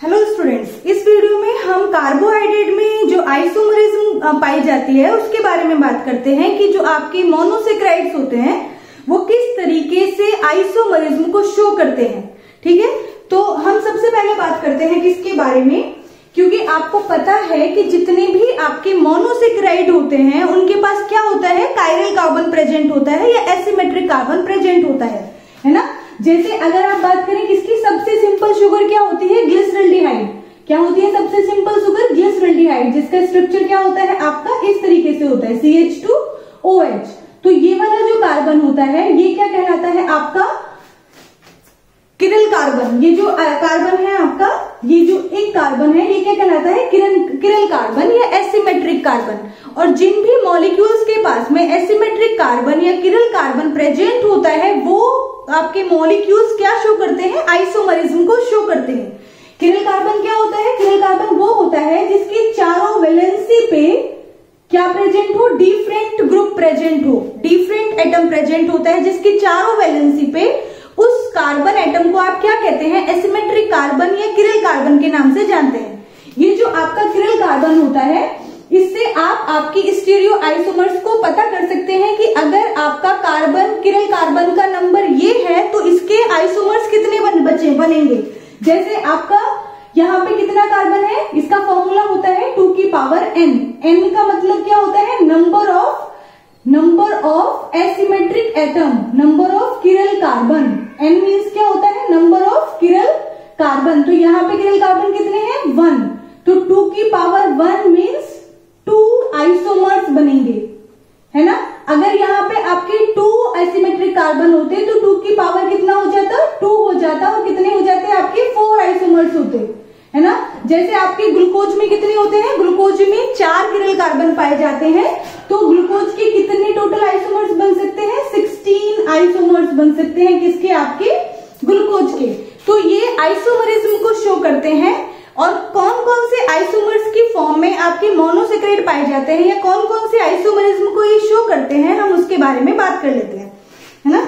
Hello students, इस video में हम कार्बोहाइड्रेट में जो आइसोमरिज्म पाई जाती है उसके बारे में बात करते हैं कि जो आपके मोनोसेक्राइड्स होते हैं वो किस तरीके से आइसोमरिज्म को शो करते हैं। ठीक है, तो हम सबसे पहले बात करते हैं किसके बारे में, क्योंकि आपको पता है कि जितने भी आपके मोनोसेक्राइड होते हैं उनके पास क्या होता है, कायरल कार्बन प्रेजेंट होता है या एसिमेट्रिक कार्बन प्रेजेंट होता है ना। जैसे अगर आप बात करें किसकी, सबसे सिंपल शुगर क्या होती है, ग्लिसरल्डिहाइड। क्या होती है सबसे सिंपल शुगर, ग्लिसरल्डिहाइड, जिसका स्ट्रक्चर क्या होता है आपका इस तरीके से होता है CH2OH। तो ये वाला जो कार्बन होता है ये क्या कहलाता है आपका किरल कार्बन। ये जो कार्बन है आपका, ये जो एक कार्बन है ये क्या कहलाता है, किरल कार्बन या एसिमेट्रिक कार्बन। और जिन भी मॉलिक्यूल्स के पास में एसिमेट्रिक कार्बन या किरल कार्बन प्रेजेंट होता है वो आपके मॉलिक्यूल्स क्या शो करते हैं, आइसोमरिज्म को शो करते हैं। किरल कार्बन क्या होता है, किरल कार्बन वो होता है जिसके चारों वैलेंसी पे क्या प्रेजेंट हो, डिफरेंट ग्रुप प्रेजेंट हो, डिफरेंट एटम प्रेजेंट होता है जिसके चारों वैलेंसी पे उस कार्बन एटम को आप क्या कहते हैं, एसिमेट्रिक कार्बन या किरल कार्बन के नाम से जानते हैं। ये जो आपका किरल कार्बन होता है इससे आप आपकी स्टीरियो आइसोमर्स को पता कर सकते हैं कि अगर आपका कार्बन किरल कार्बन का नंबर ये है तो इसके आइसोमर्स कितने बनेंगे। जैसे आपका यहाँ पे कितना कार्बन है, इसका फॉर्मूला होता है 2 की पावर n। n का मतलब क्या होता है, number of asymmetric atom, number of किरल carbon. n means क्या होता है, नंबर ऑफ किरल कार्बन। तो यहाँ पे किरल कार्बन कितने हैं, 1। तो 2 की पावर 1 मीन्स 2 आइसोमर्स बनेंगे, है ना। अगर यहाँ पे आपके 2 एसिमेट्रिक कार्बन होते तो 2 की पावर कितना हो जाता, 2 हो जाता, और कितने हो जाते आपके 4 आइसोमर्स होते, है ना। जैसे आपके ग्लूकोज में कितने होते हैं, ग्लूकोज में 4 किरल कार्बन पाए जाते हैं, तो ग्लूकोज के कितने टोटल आइसोमर्स बन सकते हैं, 16 आइसोमर्स बन सकते हैं किसके, आपके ग्लूकोज के। तो ये आइसोमरिज्म को शो करते हैं। और कौन कौन से आइसोमर्स की फॉर्म में आपके मोनोसेक्राइड पाए जाते हैं या कौन कौन से आइसोमरिज्म को ये शो करते हैं, हम उसके बारे में बात कर लेते हैं, है ना।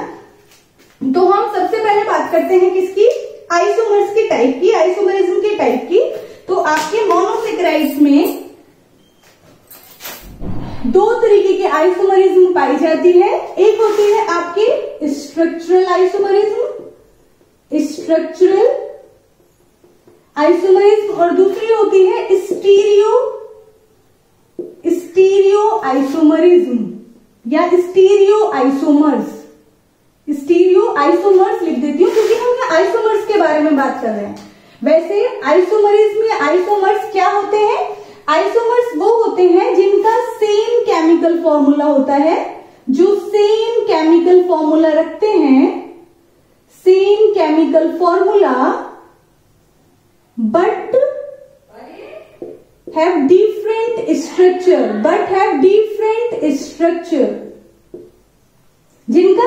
तो हम सबसे पहले बात करते हैं किसकी, आइसोमर्स के टाइप की, आइसोमरिज्म के टाइप की। तो आपके मोनोसेक्राइड्स में 2 तरीके के आइसोमरिज्म पाई जाती है। एक होती है आपकी स्ट्रक्चरल आइसोमरिज्म, और दूसरी होती है स्टीरियो आइसोमरिज्म या स्टीरियो आइसोमर्स लिख देती हूँ क्योंकि हम यहाँ आइसोमर्स के बारे में बात कर रहे हैं। वैसे आइसोमरिज्म या आइसोमर्स क्या होते हैं, आइसोमर्स वो होते हैं जिनका सेम केमिकल फॉर्मूला होता है, जो सेम केमिकल फॉर्मूला रखते हैं, same chemical formula but have different structure, जिनका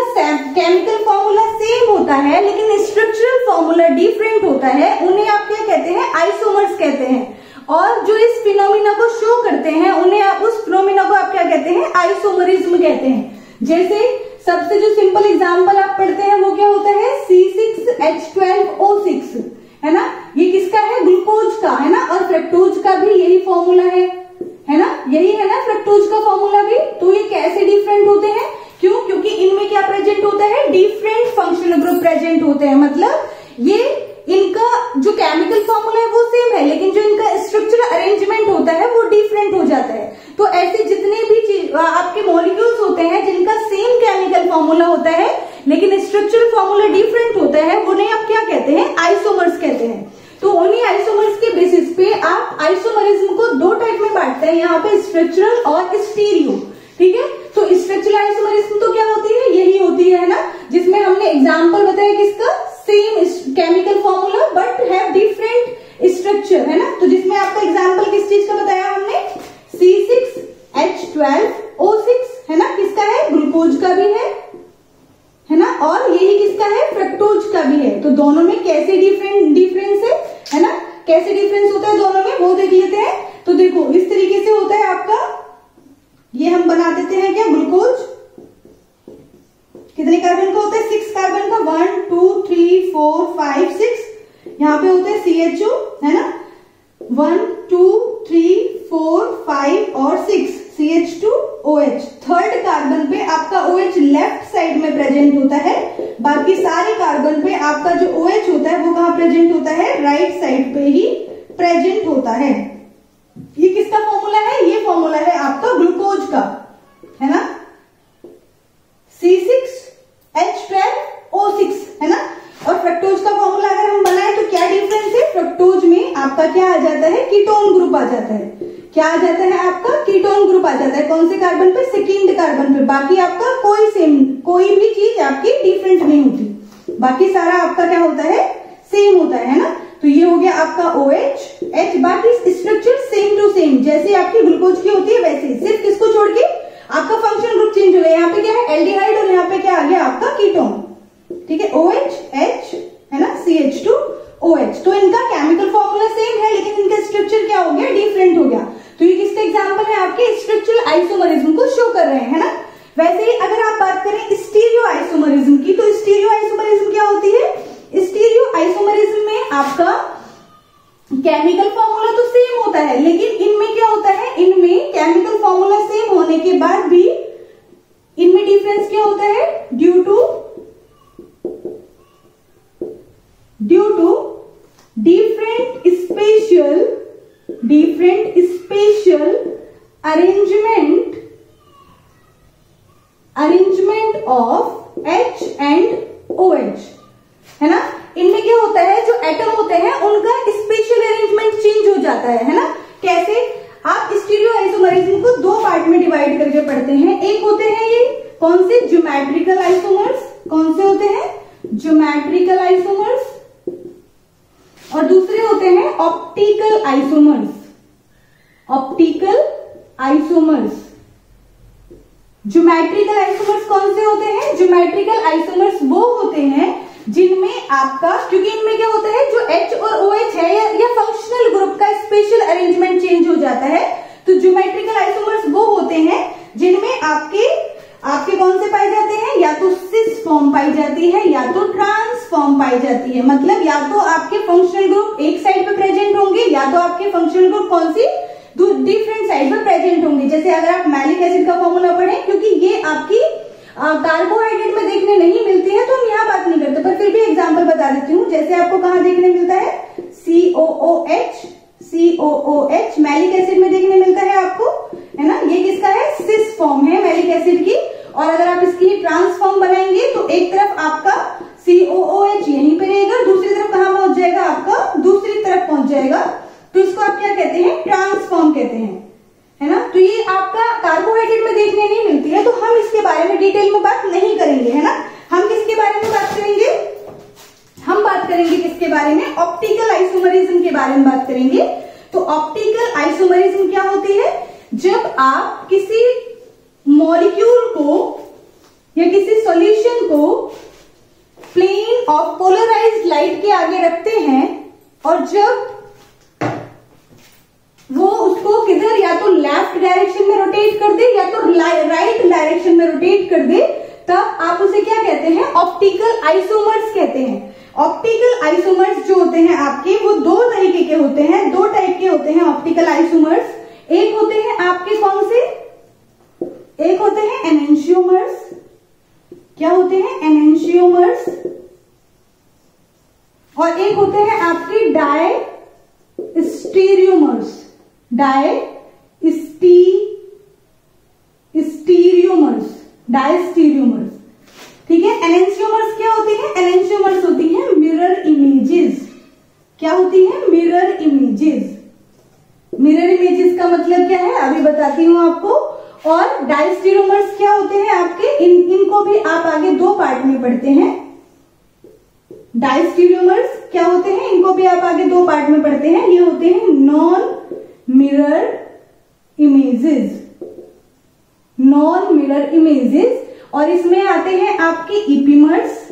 केमिकल फॉर्मूला सेम होता है लेकिन स्ट्रक्चरल फॉर्मूला डिफरेंट होता है, उन्हें आप क्या कहते हैं, आइसोमर्स कहते हैं। और जो इस फिनोमिना को शो करते हैं उन्हें आप, उस फिनोमिना को आप क्या कहते हैं, आइसोमरिज्म कहते हैं। जैसे सबसे जो सिंपल एग्जांपल आप पढ़ते हैं वो क्या होता है, C6H12O6, है ना। ये किसका है, ग्लूकोज का, है ना। और फ्रक्टोज का भी यही फॉर्मूला है ना, यही है ना फ्रक्टोज का फॉर्मूला भी। तो ये कैसे डिफरेंट होते हैं, क्यों, क्योंकि इनमें क्या प्रेजेंट होता है, डिफरेंट फंक्शनल ग्रुप प्रेजेंट होते हैं। मतलब ये इनका जो केमिकल फॉर्मूला है वो सेम है लेकिन जो इनका स्ट्रक्चरल अरेंजमेंट होता है वो डिफरेंट हो जाता है। तो ऐसे जितने भी आपके मॉलिक्यूल्स होते हैं जिनका सेम केमिकल फॉर्मूला होता है लेकिन स्ट्रक्चरल फॉर्मूला डिफरेंट होता है, उन्हें आप क्या कहते हैं, आइसोमर्स कहते हैं। तो उन्हीं आइसोमर्स के बेसिस पे आप आइसोमरिज्म को 2 टाइप में बांटते हैं, यहाँ पे स्ट्रक्चरल और स्टीरियो। ठीक है, तो स्ट्रक्चरल आइसोमरिज्म तो क्या होती है, यही होती है ना, जिसमें हमने एग्जाम्पल बताया किसका, same chemical formula but have different structure, है ना। तो जिसमें आपका एग्जाम्पल किस चीज का बताया हमने, C6H12O6, है ना, किसका है, ग्लूकोज का भी है ना, और यही किसका है, फ्रक्टोज का भी है। तो दोनों में कैसे डिफरेंस है ना, कैसे डिफरेंस होता है दोनों में वो देख लेते हैं। तो देखो इस तरीके से होता है आपका, ये हम बना देते हैं क्या, ग्लूकोज कितने कार्बन का होता है, 6 कार्बन का, 1 2 3 4 5 6। यहाँ पे होते हैं CHO, है ना, 1 2 3 4 5 और 6 CH2OH। थर्ड कार्बन पे आपका OH लेफ्ट साइड में प्रेजेंट होता है, बाकी सारे कार्बन पे आपका जो OH होता है वो कहां प्रेजेंट होता है, राइट साइड पे ही प्रेजेंट होता है। ये किसका फॉर्मूला है, ये फॉर्मूला है आपका ग्लूकोज का, है ना, C6H12O6, है ना। और फ्रक्टोज का फॉर्मूला अगर हम बनाए तो क्या डिफरेंस है, फ्रक्टोज में आपका क्या आ जाता है, कीटोन ग्रुप आ जाता है। क्या आ जाता है आपका, कीटोन ग्रुप आ जाता है। कौन से कार्बन पे, सेकेंड कार्बन पे। बाकी आपका कोई भी चीज आपकी डिफरेंट नहीं होती, बाकी सारा आपका क्या होता है, सेम होता है ना। तो ये हो गया आपका OH, H, बाकी स्ट्रक्चर सेम टू सेम, जैसे आपकी ग्लूकोज की होती है वैसे, सिर्फ किसको छोड़ के आपका फंक्शन ग्रुप चेंज हो गया। यहाँ पे क्या है, एल्डिहाइड, और यहाँ पे क्या आ गया आपका कीटोन, ठीक है, OH, H, है ना, CH2OH। तो इनका केमिकल फॉर्मूला सेम है, लेकिन इनका स्ट्रक्चर क्या हो गया, डिफरेंट हो गया। तो ये किसका एग्जांपल है, आपके स्ट्रक्चरल आइसोमरिज्म को शो कर रहे हैं, है ना। वैसे ही अगर आप बात करें स्टीरियो आइसोमरिज्म की, तो स्टीरियो आइसोमरिज्म क्या होती है, स्टीरियो आइसोमरिज्म में आपका केमिकल फॉर्मूला तो सेम होता है, लेकिन इनमें क्या होता है, इनमें केमिकल फॉर्मूला सेम होने के बाद भी इनमें डिफरेंस क्या होता है, due to different spatial arrangement of H and OH, है ना। इनमें क्या होता है, जो एटम होते हैं उनका स्पेशल अरेंजमेंट चेंज हो जाता है ना। कैसे, आप स्टीरियो आइसोमरिज्म को दो पार्ट में डिवाइड करके पढ़ते हैं। एक होते हैं ये कौन से, ज्योमेट्रिकल आइसोमर्स। कौन से होते हैं, ज्योमेट्रिकल आइसोमर्स। और दूसरे होते हैं optical isomers. Optical isomers, geometrical isomers कौन से होते हैं, ज्योमेट्रिकल आइसोमर्स वो होते हैं जिनमें आपका, क्योंकि इनमें क्या होता है, जो H और OH है या फंक्शनल ग्रुप का स्पेशल अरेंजमेंट चेंज हो जाता है। तो ज्योमेट्रिकल आइसोमर्स वो होते हैं जिनमें आपके कौन से पाए जाते हैं, या तो सिस फॉर्म पाई जाती है या तो ट्रांस फॉर्म पाई जाती है। मतलब या तो आपके फंक्शनल ग्रुप एक साइड पे प्रेजेंट होंगे, या तो आपके फंक्शनल ग्रुप कौन सी, डिफरेंट साइड पे प्रेजेंट होंगे। जैसे अगर आप मैलिक एसिड का फॉर्मूला पढ़ें, क्योंकि ये आपकी कार्बोहाइड्रेट में देखने नहीं मिलती है तो हम यहाँ बात नहीं करते, पर फिर भी एग्जांपल बता देती हूँ। जैसे आपको कहाँ देखने मिलता है, COOH मैलिक एसिड में देखने मिलता है आपको, है ना। ये किसका है, सिस फॉर्म है मैलिक एसिड की। और अगर आप इसकी ट्रांसफॉर्म बनाएंगे तो एक तरफ आपका COOH यहीं पे रहेगा, दूसरी तरफ कहाँ पहुंच जाएगा, आपका दूसरी तरफ पहुंच जाएगा। तो इसको आप क्या कहते हैं, ट्रांसफॉर्म कहते हैं, है ना। तो ये आपका कार्बोहाइड्रेट में देखने नहीं मिलती है, तो हम इसके बारे में डिटेल में बात नहीं करेंगे, है ना। हम किसके बारे में बात करेंगे, हम बात करेंगे किसके बारे में, ऑप्टिकल आइसोमरिज्म के बारे में बात करेंगे। तो ऑप्टिकल आइसोमरिज्म क्या होती है, जब आप किसी मॉलिक्यूल को या किसी सॉल्यूशन को प्लेन ऑफ पोलराइज्ड लाइट के आगे रखते हैं, और जब वो उसको किधर, या तो लेफ्ट डायरेक्शन में रोटेट कर दे या तो राइट डायरेक्शन में रोटेट कर दे, तब आप उसे क्या कहते हैं, ऑप्टिकल आइसोमर्स कहते हैं। ऑप्टिकल आइसोमर्स जो होते हैं आपके, वो दो तरीके के होते हैं, दो टाइप के होते हैं ऑप्टिकल आइसोमर्स। एक होते हैं आपके कौन से, एक होते हैं एनेंशियोमर्स। क्या होते हैं, एनेंशियोमर्स। और एक होते हैं आपके डायस्टीरियोमर्स। डायस्टीरियोमर्स, ठीक है। एनेंशियोमर्स क्या होते हैं, एनेंशियोमर्स होती हैं मिरर इमेजेस। क्या होती है, मिरर इमेजेस। मिरर इमेजेस का मतलब क्या है, अभी बताती हूं आपको। और डायस्टीरियोमर्स क्या होते हैं आपके, इनको भी आप आगे दो पार्ट में पढ़ते हैं। डायस्टीरियोमर्स क्या होते हैं, इनको भी आप आगे दो पार्ट में पढ़ते हैं। ये होते हैं non mirror images, non mirror images. और इसमें आते हैं आपके इपीमर्स,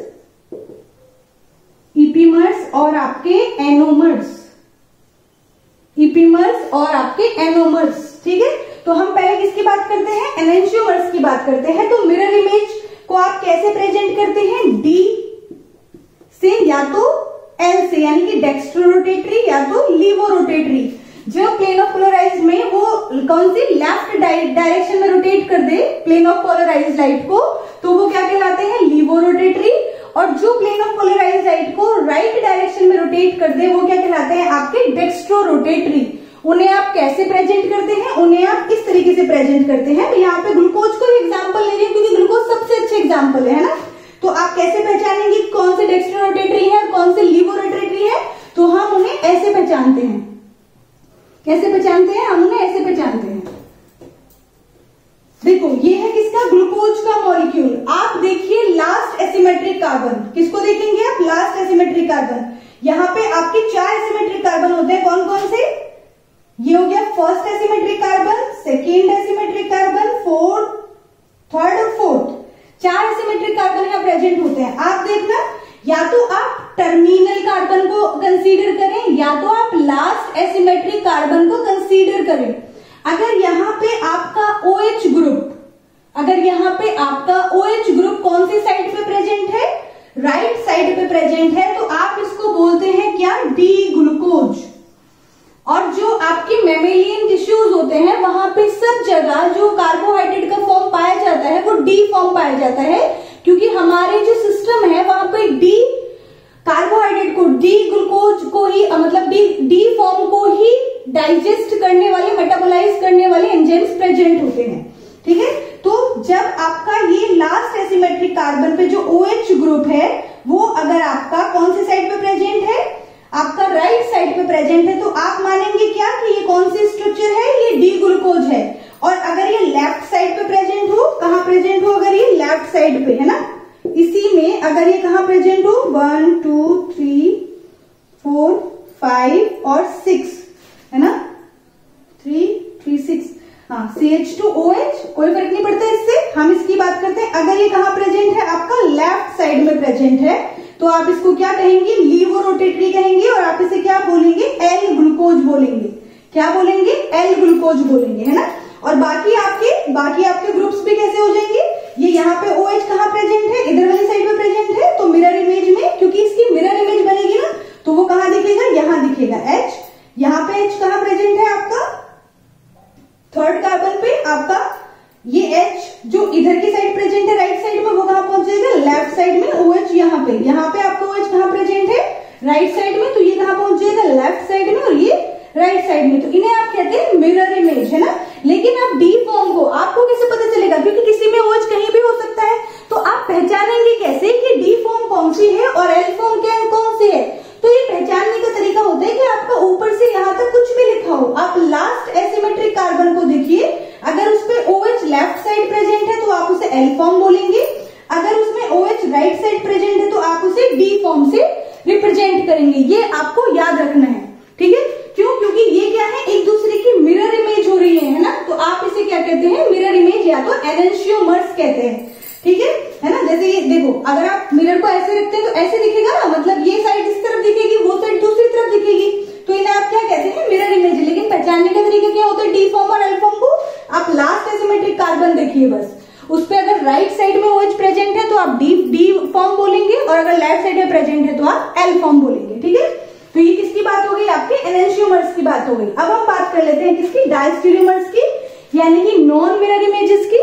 इपीमर्स और आपके एनोमर्स, इपीमर्स और आपके एनोमर्स, ठीक है। तो हम पहले किसकी बात करते हैं, एनेंशियोमर्स की बात करते हैं। तो मिरर इमेज को आप कैसे प्रेजेंट करते हैं, डी से या तो एल से, यानी कि डेक्स्ट्रो रोटेटरी, या तो लीवो रोटेटरी। जो प्लेन ऑफ पोलराइज्ड में वो कौन सी लेफ्ट डायरेक्शन में रोटेट कर दे प्लेन ऑफ पोलराइज्ड लाइट को, तो वो क्या कहलाते हैं, लीवो रोटेटरी। और जो प्लेन ऑफ पोलराइज्ड लाइट को राइट डायरेक्शन में रोटेट कर दे वो क्या कहलाते हैं आपके डेक्स्ट्रो रोटेटरी। उन्हें आप कैसे प्रेजेंट करते हैं, उन्हें आप इस तरीके से प्रेजेंट करते हैं। तो यहाँ पे ग्लूकोज को एग्जाम्पल ले रही है क्योंकि ग्लूकोज सबसे अच्छे एग्जाम्पल है ना। तो आप कैसे पहचानेंगे कौन से डेक्स्ट्रो रोटेटरी है और कौन से लीवो रोटेटरी है, तो हम उन्हें ऐसे पहचानते हैं। कैसे पहचानते हैं, हम उन्हें ऐसे पहचानते हैं। देखो ये है किसका, ग्लूकोज का मॉलिक्यूल। आप देखिए लास्ट एसिमेट्रिक कार्बन, किसको देखेंगे आप, लास्ट एसिमेट्रिक कार्बन। यहाँ पे आपके 4 एसिमेट्रिक कार्बन होते हैं, कौन कौन से, ये हो गया first asymmetric carbon, second asymmetric carbon, fourth, third और फोर्थ, 4 एसिमेट्रिक कार्बन यहाँ प्रेजेंट होते हैं। आप देखना या तो आप टर्मिनल कार्बन को कंसीडर करें या तो आप लास्ट एसिमेट्रिक कार्बन को कंसीडर करें। अगर यहाँ पे आपका OH ग्रुप, अगर यहाँ पे आपका OH ग्रुप कौन सी साइड पे प्रेजेंट है, राइट साइड पे प्रेजेंट है, तो आप इसको बोलते हैं क्या, डी ग्लूकोज। और जो आपके मेमेलियन टिश्यूज होते हैं वहां पे सब जगह जो कार्बोहाइड्रेट का फॉर्म पाया जाता है वो डी फॉर्म पाया जाता है, क्योंकि हमारे जो सिस्टम है वहां पे डी कार्बोहाइड्रेट को, डी ग्लूकोज को ही मतलब डी फॉर्म को ही डाइजेस्ट करने वाले, मेटाबोलाइज करने वाले एंजाइम्स प्रेजेंट होते हैं। ठीक है, तो जब आपका ये लास्ट एसिमेट्रिक कार्बन पे जो OH ग्रुप है वो अगर आपका कौन सी साइड पे प्रेजेंट है, आपका राइट साइड पे प्रेजेंट है, तो आप मानेंगे क्या कि ये कौन सी स्ट्रक्चर है, ये डी ग्लूकोज है। और अगर ये लेफ्ट साइड पे प्रेजेंट हो, कहां प्रेजेंट हो, अगर ये लेफ्ट साइड पे है ना, इसी में अगर ये कहां प्रेजेंट हो, 1 2 3 4 5 और 6 है ना, 3 3 6, हाँ CH2OH, कोई फर्क नहीं पड़ता इससे, हम इसकी बात करते हैं। अगर ये कहां प्रेजेंट है, आपका लेफ्ट साइड में प्रेजेंट है, तो आप इसको क्या कहेंगे, लीवो रोटेटरी कहेंगे। और आप इसे क्या बोलेंगे, एल ग्लूकोज बोलेंगे। क्या बोलेंगे, एल ग्लूकोज बोलेंगे, है ना। और बाकी आपके ग्रुप्स भी कैसे हो जाएंगे, ये यहाँ पे OH कहाँ प्रेजेंट है, इधर वाली साइड पे प्रेजेंट है, तो मिरर इमेज में, क्योंकि इसकी मिरर इमेज बनेगी ना, तो वो कहाँ दिखेगा, यहाँ दिखेगा H। यहाँ पे H कहाँ प्रेजेंट है आपका, थर्ड कार्बन पे आपका ये H जो इधर की साइड प्रेजेंट है राइट साइड में, वो कहां पहुंचेगा, लेफ्ट साइड में। OH यहाँ पे आपका OH कहां प्रेजेंट है, राइट साइड में, तो ये कहां पहुंच जाएगा, लेफ्ट साइड में, और ये राइट साइड में। तो इन्हें आप कहते हैं मिरर इमेज, है ना। लेकिन आप डी फॉर्म को आपको कैसे पता चलेगा, क्योंकि किसी में OH कहीं भी हो सकता है, तो आप पहचानेंगे कैसे कि डी फॉर्म कौन सी है और एल फॉर्म क्या कौन सी है। तो ये पहचानने का तरीका होता है कि आपका ऊपर से यहाँ तक कुछ भी लिखा हो, आप लास्ट एसिमेट्रिक कार्बन को देखिए, अगर उस पे OH लेफ्ट साइड प्रेजेंट है तो आप उसे एल फॉर्म बोलेंगे, अगर उसमें OH राइट साइड प्रेजेंट है तो आप उसे डी फॉर्म से रिप्रेजेंट करेंगे। ये आपको याद रखना है, ठीक है। क्यों, क्योंकि ये क्या है, एक दूसरे की मिरर इमेज हो रही है ना। तो आप इसे क्या कहते हैं, मिरर इमेज या तो एनेंशियोमर्स कहते हैं, ठीक है ना। जैसे ये देखो, अगर आप मिरर को ऐसे रखते हैं तो ऐसे दिखेगा ना, मतलब ये साइड इस तरफ दिखेगी, वो साइड दूसरी तरफ दिखेगी, तो इन्हें आप क्या कहते हैं, मिरर इमेज। लेकिन पहचानने का तरीका क्या होता है, डी फॉर्म और एल फॉर्म को आप लास्ट एसिमेट्रिक कार्बन देखिए बस, उस पे अगर राइट साइड में OH प्रेजेंट है तो आप डी फॉर्म बोलेंगे, और अगर लेफ्ट साइड में प्रेजेंट है तो आप एल फॉर्म बोलेंगे, ठीक है। तो ये किसकी बात हो गई, आपके एनेंशियोमर्स की बात हो गई। अब हम बात कर लेते हैं किसकी, डायस्टेरियोमर्स की, यानी कि नॉन मिरर इमेजेस की।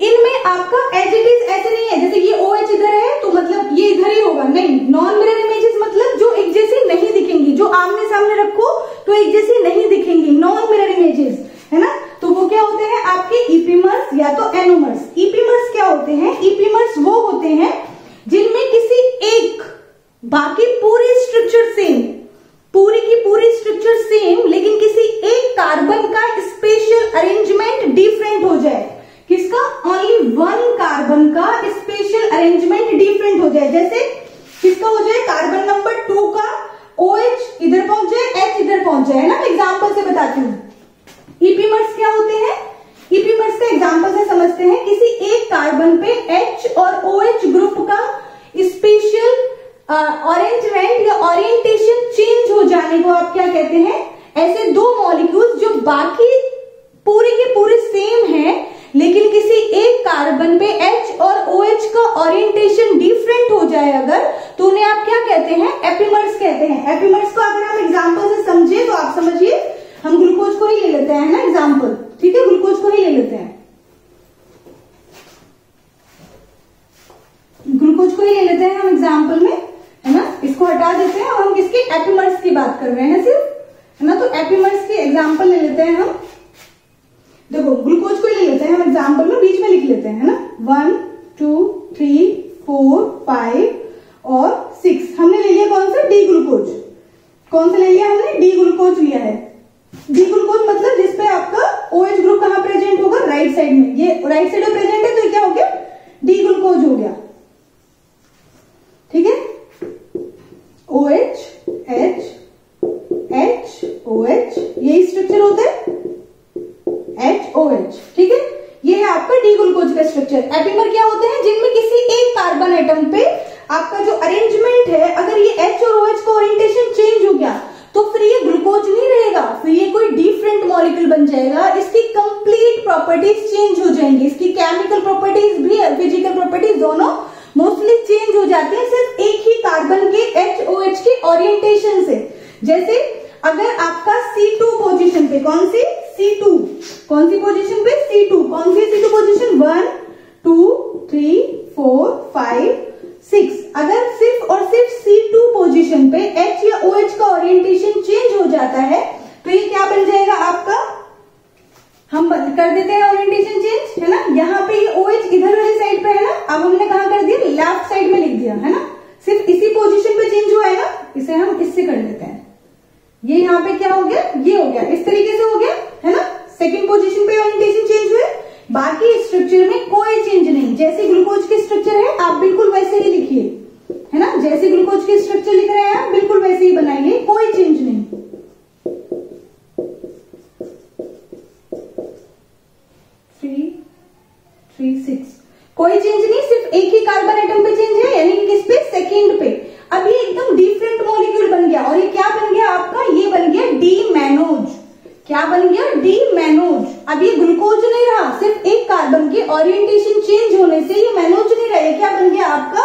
इनमें आपका एज इट इज ऐसे नहीं है, जैसे ये OH इधर है तो मतलब ये इधर ही होगा, नहीं। नॉन मिरर इमेजेस मतलब जो एक जैसी नहीं दिखेंगी, जो आमने सामने रखो तो एक जैसी नहीं दिखेंगी, नॉन मिरर इमेजेस, है ना। तो वो क्या होते हैं आपके इपीमर्स या तो एनोमर्स। इपीमर्स क्या होते हैं, इपीमर्स वो होते हैं जिनमें किसी एक, बाकी पूरी स्ट्रक्चर सेम, पूरी की पूरी स्ट्रक्चर सेम, लेकिन किसी एक कार्बन का स्पेशल अरेंजमेंट डिफरेंट हो जाए। किसका, ओनली वन कार्बन का स्पेशल अरेंजमेंट डिफरेंट हो जाए। जैसे किसका हो जाए, कार्बन नंबर 2 का OH इधर पहुंच जाए, H इधर पहुंच जाए, है ना। एग्जाम्पल से बताती हूँ, इपीमर्स क्या होते हैं, इपीमर्स का एग्जाम्पल से समझते हैं। किसी एक कार्बन पे H और OH ग्रुप का स्पेशल अरेंजमेंट या ओरिएंटेशन चेंज हो जाने को आप क्या कहते हैं, ऐसे दो मॉलिक्यूल्स जो बाकी पूरी के पूरे सेम हैं, लेकिन किसी एक कार्बन पे H और OH का ओरिएंटेशन डिफरेंट हो जाए अगर, तो उन्हें आप क्या कहते हैं, एपीमर्स कहते हैं। एपीमर्स को अगर हम एग्जांपल से लेते हैं ना एग्जाम्पल, ठीक है, ग्लूकोज को ही ले लेते हैं, ग्लूकोज को ही ले लेते हैं हम एग्जाम्पल में, है ना। इसको हटा देते हैं और हम किसके एपिमर्स की बात कर रहे हैं सिर्फ, है ना। तो एपिमर्स की एग्जाम्पल ले लेते हैं हम। देखो ग्लूकोज को ही ले लेते हैं हम एग्जाम्पल में, बीच में लिख लेते हैं, है ना। 1 2 3 4 5 और 6 हमने ले लिया कौन सा, डी ग्लूकोज। कौन सा ले लिया हमने, डी ग्लूकोज लिया है। डी ग्लूकोज मतलब जिसपे आपका OH ग्रुप कहां प्रेजेंट होगा, राइट साइड में। ये राइट साइड में प्रेजेंट है तो ये क्या हो गया, डी ग्लूकोज हो गया, ठीक है। OH H H OH यही स्ट्रक्चर होता है, HOH, ठीक है। ये है आपका डी ग्लूकोज का स्ट्रक्चर। एपिमर क्या होते हैं, जिनमें किसी एक कार्बन एटम पे आपका जो अरेंजमेंट है, अगर ये H और OH का ओरिएंटेशन चेंज हो गया तो फिर ये ग्लूकोज नहीं रहेगा, फिर ये कोई डिफरेंट मॉलिक्यूल बन जाएगा। इसकी कंप्लीट प्रॉपर्टीज चेंज हो जाएंगी, इसकी केमिकल प्रॉपर्टीज भी, फिजिकल प्रॉपर्टीज दोनों मोस्टली चेंज हो जाती है सिर्फ एक ही कार्बन के HOH के ओरिएंटेशन से। जैसे अगर आपका C2 पोजीशन पे, कौन सी, C2, कौन सी पोजीशन पे, C2, कौन सी C2 पोजीशन, 1 2 3 4 5 6, अगर सिर्फ और सिर्फ C2 पोजीशन पे H या OH का ओरिएंटेशन चेंज हो जाता है तो ये क्या बन जाएगा आपका, हम कर देते हैं ओरिएंटेशन चेंज, है ना। यहाँ पे ये OH इधर वाली साइड पे है ना, अब हमने कहा कर दिया, लेफ्ट साइड में लिख दिया, है ना। सिर्फ इसी पोजीशन पे चेंज हुआ है ना, इसे हम इससे कर लेते हैं। ये यहाँ पे क्या हो गया, ये हो गया, इस तरीके से हो गया, है ना। सेकंड पोजीशन पे ओरिएंटेशन चेंज हुए, बाकी स्ट्रक्चर में कोई चेंज नहीं। जैसे ग्लूकोज के स्ट्रक्चर है आप बिल्कुल वैसे ही लिखिए, है ना। जैसे ग्लूकोज के स्ट्रक्चर लिख रहे हैं आप बिल्कुल वैसे ही बनाइए, कोई चेंज नहीं। 3 3 6 कोई चेंज नहीं, सिर्फ एक ही कार्बन एटम पे चेंज है, यानी कि किस पे, सेकेंड पे। अब ये एकदम डिफरेंट मॉलिक्यूल बन गया और ये क्या बन गया आपका, ये बन गया डी मैनोज। क्या बन गया, डी मैनोज। अब ये ग्लूकोज नहीं रहा, सिर्फ एक कार्बन के ओरिएंटेशन चेंज होने से ये मैनोज नहीं रहा, क्या बन गया आपका,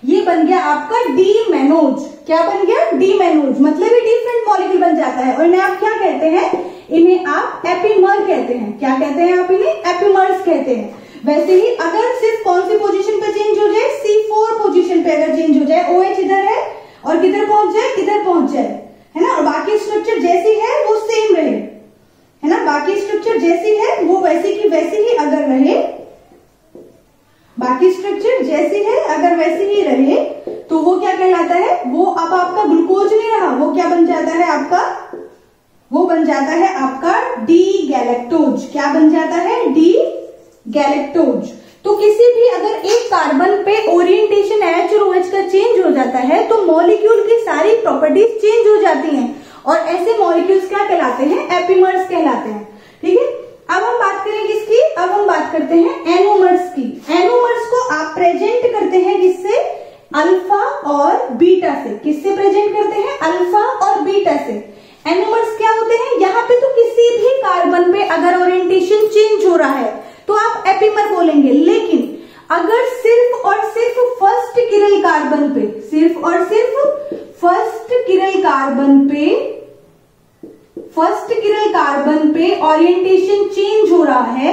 ये बन गया आपका डी मैनोज। क्या बन गया, डी मैनोज, मतलब ये डिफरेंट मॉलिक्यूल बन जाता है। और इन्हें आप क्या कहते हैं, इन्हें आप एपिमर कहते हैं। क्या कहते हैं आप इन्हें, एपिमर्स कहते हैं। वैसे ही अगर सिर्फ कौन सी पोजीशन पे चेंज हो जाए, C4 पोजीशन पे अगर चेंज हो जाए, OH इधर है और किधर पहुंच जाए, किधर पहुंच जाए, है ना। और बाकी स्ट्रक्चर जैसी है वो सेम रहे, है ना। बाकी स्ट्रक्चर जैसी है वो वैसी की वैसी ही अगर रहे, बाकी स्ट्रक्चर जैसी है अगर वैसी ही रहे तो वो क्या कहलाता है, वो अब आपका ग्लूकोज नहीं रहा, वो क्या बन जाता है आपका, वो बन जाता है आपका डी गैलेक्टोज। क्या बन जाता है, डी गैलेक्टोज। तो किसी भी अगर एक कार्बन पे ओरिएंटेशन H और OH का चेंज हो जाता है तो मॉलिक्यूल की सारी प्रॉपर्टीज चेंज हो जाती हैं और ऐसे मॉलिक्यूल्स क्या कहलाते हैं, एपिमर्स कहलाते हैं, ठीक है। अब हम बात करें किसकी, अब हम बात करते हैं एनोमर्स की। एनोमर्स को आप प्रेजेंट करते हैं किससे, अल्फा और बीटा से। किससे प्रेजेंट करते हैं, अल्फा और बीटा से। एनोमर्स क्या होते हैं, यहाँ पे तो किसी भी कार्बन पे अगर ओरिएंटेशन चेंज हो रहा है तो आप एपिमर बोलेंगे, लेकिन अगर सिर्फ और सिर्फ फर्स्ट किरल कार्बन पे, सिर्फ और सिर्फ फर्स्ट किरल कार्बन पे ओरिएंटेशन चेंज हो रहा है,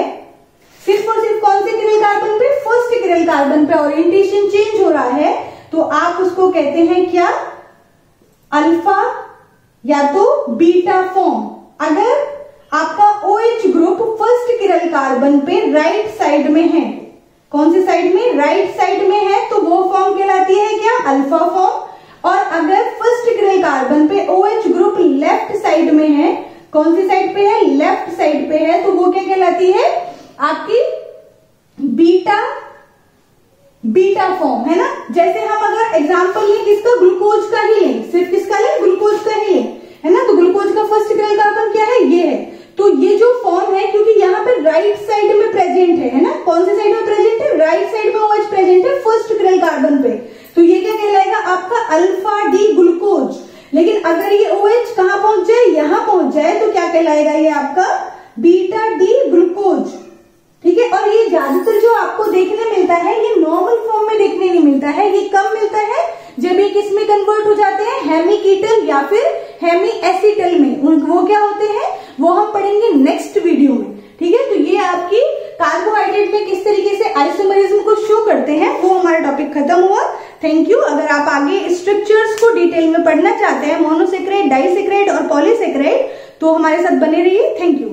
सिर्फ और सिर्फ कौन से किरल कार्बन पे, फर्स्ट किरल कार्बन पे ओरिएंटेशन चेंज हो रहा है तो आप उसको कहते हैं क्या, अल्फा या तो बीटा फॉर्म। अगर आपका OH ग्रुप फर्स्ट किरल कार्बन पे राइट साइड में है, कौन सी साइड में, राइट साइड में है, तो वो फॉर्म कहलाती है क्या, अल्फा फॉर्म। और अगर फर्स्ट किरल कार्बन पे OH ग्रुप लेफ्ट साइड में है, कौन सी साइड पे है, लेफ्ट साइड पे है, तो वो क्या कहलाती है आपकी बीटा फॉर्म, है ना। जैसे हम अगर एग्जांपल लें किसका, ग्लूकोज का ही लें, सिर्फ किसका लें, ग्लूकोज का ही लें, है ना। तो ग्लूकोज का फर्स्ट किरल कार्बन क्या है, ये है। तो ये जो फॉर्म है, क्योंकि यहाँ पे राइट साइड में प्रेजेंट है ना, कौन सी साइड में प्रेजेंट है, राइट साइड में OH प्रेजेंट है फर्स्ट किरल कार्बन पे, तो ये क्या कहलाएगा आपका अल्फा डी ग्लूकोज। लेकिन अगर ये OH कहाँ पहुंच जाए, यहाँ पहुंच जाए, तो क्या कहलाएगा ये आपका बीटा डी ग्लूकोज, ठीक है। और ये ज्यादातर जो आपको देखने मिलता है ये नॉर्मल फॉर्म में देखने नहीं मिलता है, ये कम मिलता है जब ये किसमें कन्वर्ट हो जाते हैं, हेमी कीटल या फिर हेमी एसिटल में। वो क्या होते हैं, वो हम पढ़ेंगे नेक्स्ट वीडियो में। ठीक है, तो ये आपकी कार्बोहाइड्रेट में किस तरीके से आइसोमरिज्म को शो करते हैं वो हमारा टॉपिक खत्म हुआ। Thank you. अगर आप आगे स्ट्रक्चर्स को डिटेल में पढ़ना चाहते हैं, मोनोसेक्राइड, डाइसेक्राइड और पॉलीसेक्राइड, तो हमारे साथ बने रहिए। Thank you.